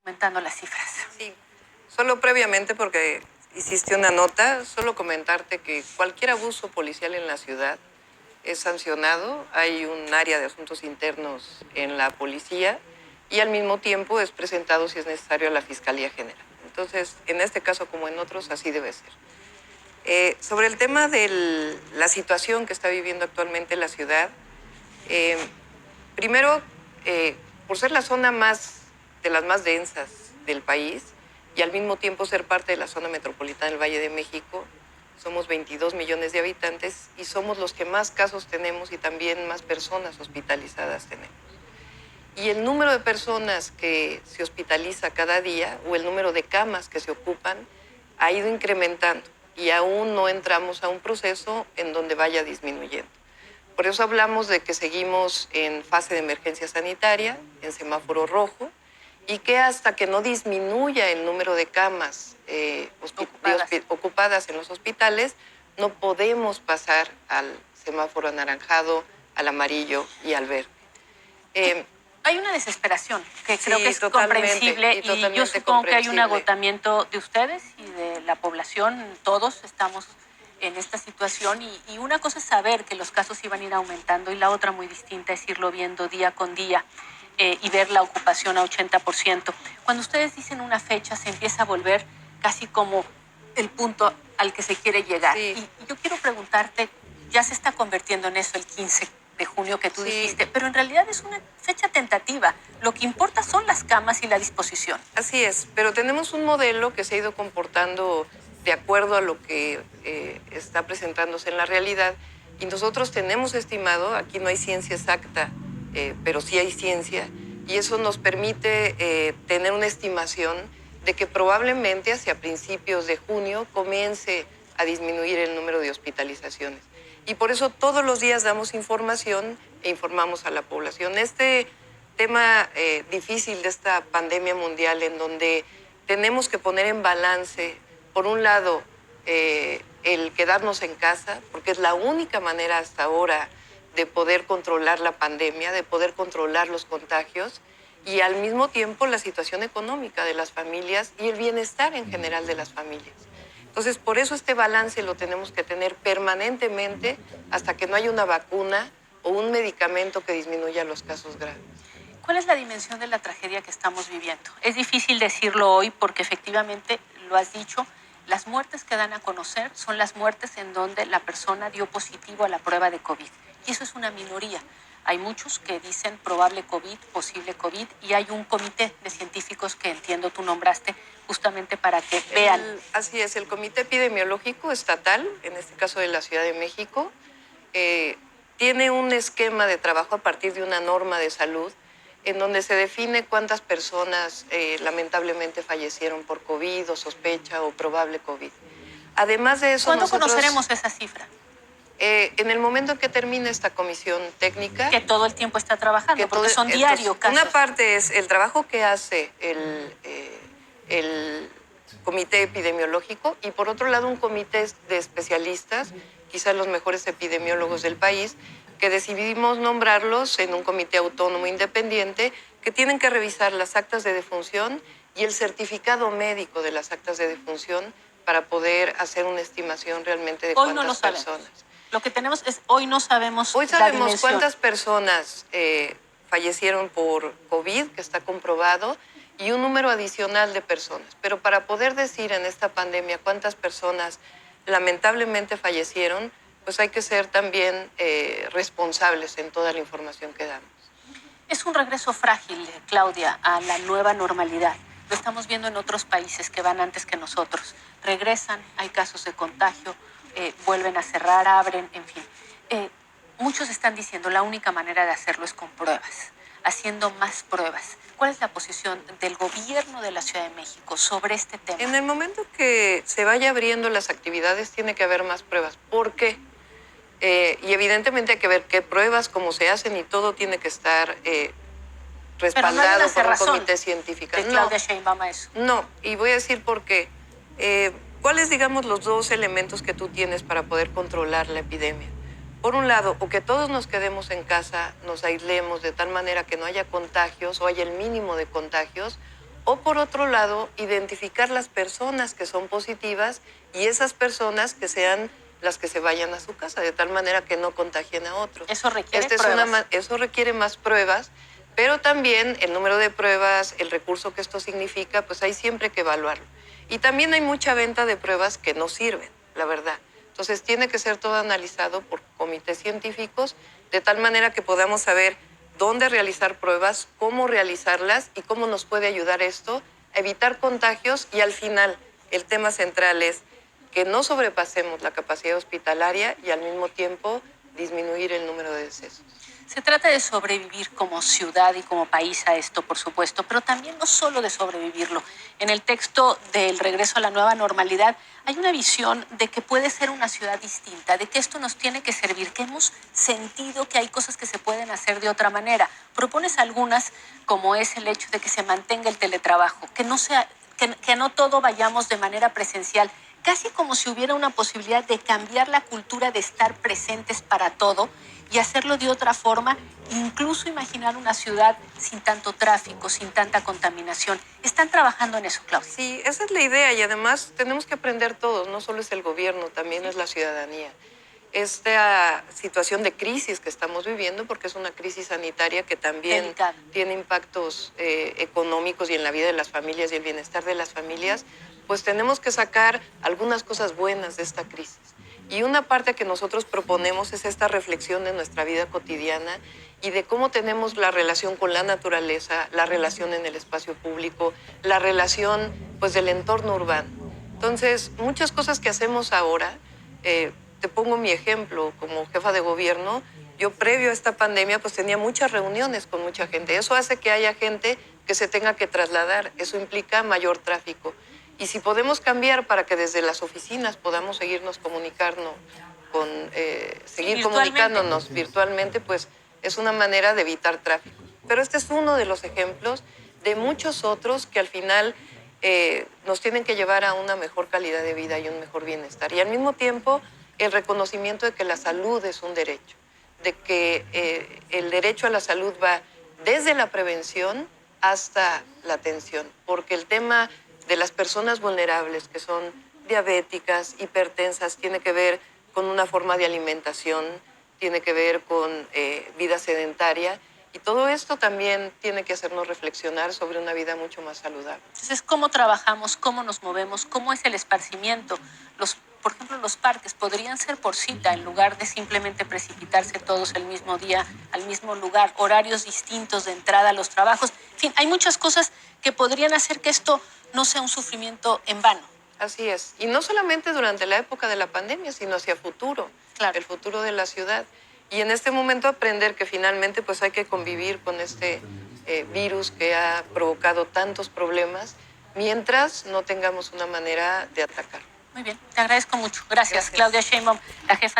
aumentando las cifras. Sí, solo previamente, porque hiciste una nota, solo comentarte que cualquier abuso policial en la ciudad es sancionado. Hay un área de asuntos internos en la policía y al mismo tiempo es presentado, si es necesario, a la Fiscalía General. Entonces, en este caso como en otros, así debe ser. Sobre el tema de la situación que está viviendo actualmente la ciudad, primero, por ser la zona de las más densas del país y al mismo tiempo ser parte de la zona metropolitana del Valle de México, somos 22 millones de habitantes y somos los que más casos tenemos y también más personas hospitalizadas tenemos. Y el número de personas que se hospitaliza cada día o el número de camas que se ocupan ha ido incrementando y aún no entramos a un proceso en donde vaya disminuyendo. Por eso hablamos de que seguimos en fase de emergencia sanitaria, en semáforo rojo, y que hasta que no disminuya el número de camas ocupadas en los hospitales, no podemos pasar al semáforo anaranjado, al amarillo y al verde. Hay una desesperación que creo que es comprensible y yo supongo que hay un agotamiento de ustedes y de la población. Todos estamos en esta situación y una cosa es saber que los casos iban a ir aumentando y la otra muy distinta es irlo viendo día con día y ver la ocupación a 80%. Cuando ustedes dicen una fecha se empieza a volver casi como el punto al que se quiere llegar. Sí. Y yo quiero preguntarte, ya se está convirtiendo en eso el 15 de junio que tú dijiste, pero en realidad es una fecha tentativa. Lo que importa son las camas y la disposición. Así es, pero tenemos un modelo que se ha ido comportando de acuerdo a lo que está presentándose en la realidad y nosotros tenemos estimado, aquí no hay ciencia exacta, pero sí hay ciencia y eso nos permite tener una estimación de que probablemente hacia principios de junio comience a disminuir el número de hospitalizaciones. Y por eso todos los días damos información e informamos a la población. Este tema difícil de esta pandemia mundial en donde tenemos que poner en balance, por un lado, el quedarnos en casa, porque es la única manera hasta ahora de poder controlar la pandemia, de poder controlar los contagios, y al mismo tiempo la situación económica de las familias y el bienestar en general de las familias. Entonces, por eso este balance lo tenemos que tener permanentemente hasta que no haya una vacuna o un medicamento que disminuya los casos graves. ¿Cuál es la dimensión de la tragedia que estamos viviendo? Es difícil decirlo hoy porque efectivamente, lo has dicho, las muertes que dan a conocer son las muertes en donde la persona dio positivo a la prueba de COVID. Y eso es una minoría. Hay muchos que dicen probable COVID, posible COVID, y hay un comité de científicos que entiendo tú nombraste justamente para que vean. Así es, el Comité Epidemiológico Estatal, en este caso de la Ciudad de México, tiene un esquema de trabajo a partir de una norma de salud en donde se define cuántas personas lamentablemente fallecieron por COVID o sospecha o probable COVID. Además de eso, ¿cuándo conoceremos esa cifra? En el momento en que termine esta comisión técnica. Que todo el tiempo está trabajando, porque son diarios casos. Una parte es el trabajo que hace el comité epidemiológico y por otro lado un comité de especialistas, quizás los mejores epidemiólogos del país, que decidimos nombrarlos en un comité autónomo independiente que tienen que revisar las actas de defunción y el certificado médico de las actas de defunción para poder hacer una estimación realmente de cuántas personas. Lo que tenemos es, hoy no sabemos. Hoy sabemos cuántas personas fallecieron por COVID, que está comprobado, y un número adicional de personas. Pero para poder decir en esta pandemia cuántas personas lamentablemente fallecieron, pues hay que ser también responsables en toda la información que damos. Es un regreso frágil, Claudia, a la nueva normalidad. Lo estamos viendo en otros países que van antes que nosotros. Regresan, hay casos de contagio, vuelven a cerrar, abren, en fin. Muchos están diciendo la única manera de hacerlo es con pruebas, haciendo más pruebas. ¿Cuál es la posición del gobierno de la Ciudad de México sobre este tema? En el momento que se vaya abriendo las actividades tiene que haber más pruebas. ¿Por qué? Y evidentemente hay que ver qué pruebas, cómo se hacen y todo tiene que estar respaldado por un comité científico. De Claudia Sheinbaum a eso. No, y voy a decir por qué. ¿Cuáles, digamos, los dos elementos que tú tienes para poder controlar la epidemia? Por un lado, o que todos nos quedemos en casa, nos aislemos de tal manera que no haya contagios o haya el mínimo de contagios, o por otro lado, identificar las personas que son positivas y esas personas que sean las que se vayan a su casa, de tal manera que no contagien a otros. Eso requiere pruebas. Eso requiere más pruebas, pero también el número de pruebas, el recurso que esto significa, pues hay siempre que evaluarlo. Y también hay mucha venta de pruebas que no sirven, la verdad. Entonces tiene que ser todo analizado por comités científicos, de tal manera que podamos saber dónde realizar pruebas, cómo realizarlas y cómo nos puede ayudar esto a evitar contagios. Y al final, el tema central es que no sobrepasemos la capacidad hospitalaria y al mismo tiempo disminuir el número de decesos. Se trata de sobrevivir como ciudad y como país a esto, por supuesto, pero también no solo de sobrevivirlo. En el texto del regreso a la nueva normalidad hay una visión de que puede ser una ciudad distinta, de que esto nos tiene que servir, que hemos sentido que hay cosas que se pueden hacer de otra manera. Propones algunas, como es el hecho de que se mantenga el teletrabajo, que no todo vayamos de manera presencial, casi como si hubiera una posibilidad de cambiar la cultura de estar presentes para todo y hacerlo de otra forma, incluso imaginar una ciudad sin tanto tráfico, sin tanta contaminación. ¿Están trabajando en eso, Claudia? Sí, esa es la idea y además tenemos que aprender todos, no solo es el gobierno, también es la ciudadanía. Esta situación de crisis que estamos viviendo, porque es una crisis sanitaria que también tiene impactos económicos y en la vida de las familias y el bienestar de las familias, pues tenemos que sacar algunas cosas buenas de esta crisis. Y una parte que nosotros proponemos es esta reflexión de nuestra vida cotidiana y de cómo tenemos la relación con la naturaleza, la relación en el espacio público, la relación pues del entorno urbano. Entonces, muchas cosas que hacemos ahora, te pongo mi ejemplo, como jefa de gobierno, yo previo a esta pandemia pues tenía muchas reuniones con mucha gente. Eso hace que haya gente que se tenga que trasladar, eso implica mayor tráfico. Y si podemos cambiar para que desde las oficinas podamos seguirnos seguir comunicándonos virtualmente, pues es una manera de evitar tráfico. Pero este es uno de los ejemplos de muchos otros que al final nos tienen que llevar a una mejor calidad de vida y un mejor bienestar. Y al mismo tiempo, el reconocimiento de que la salud es un derecho, de que el derecho a la salud va desde la prevención hasta la atención, porque el tema de las personas vulnerables que son diabéticas, hipertensas, tiene que ver con una forma de alimentación, tiene que ver con vida sedentaria, y todo esto también tiene que hacernos reflexionar sobre una vida mucho más saludable. Entonces, ¿cómo trabajamos? ¿Cómo nos movemos? ¿Cómo es el esparcimiento? Por ejemplo, los parques podrían ser por cita en lugar de simplemente precipitarse todos el mismo día al mismo lugar, horarios distintos de entrada a los trabajos. En fin, hay muchas cosas que podrían hacer que esto no sea un sufrimiento en vano. Así es. Y no solamente durante la época de la pandemia, sino hacia futuro, el futuro de la ciudad. Y en este momento aprender que finalmente pues hay que convivir con este virus que ha provocado tantos problemas mientras no tengamos una manera de atacar. Muy bien, te agradezco mucho. Gracias. Claudia Sheinbaum, la jefa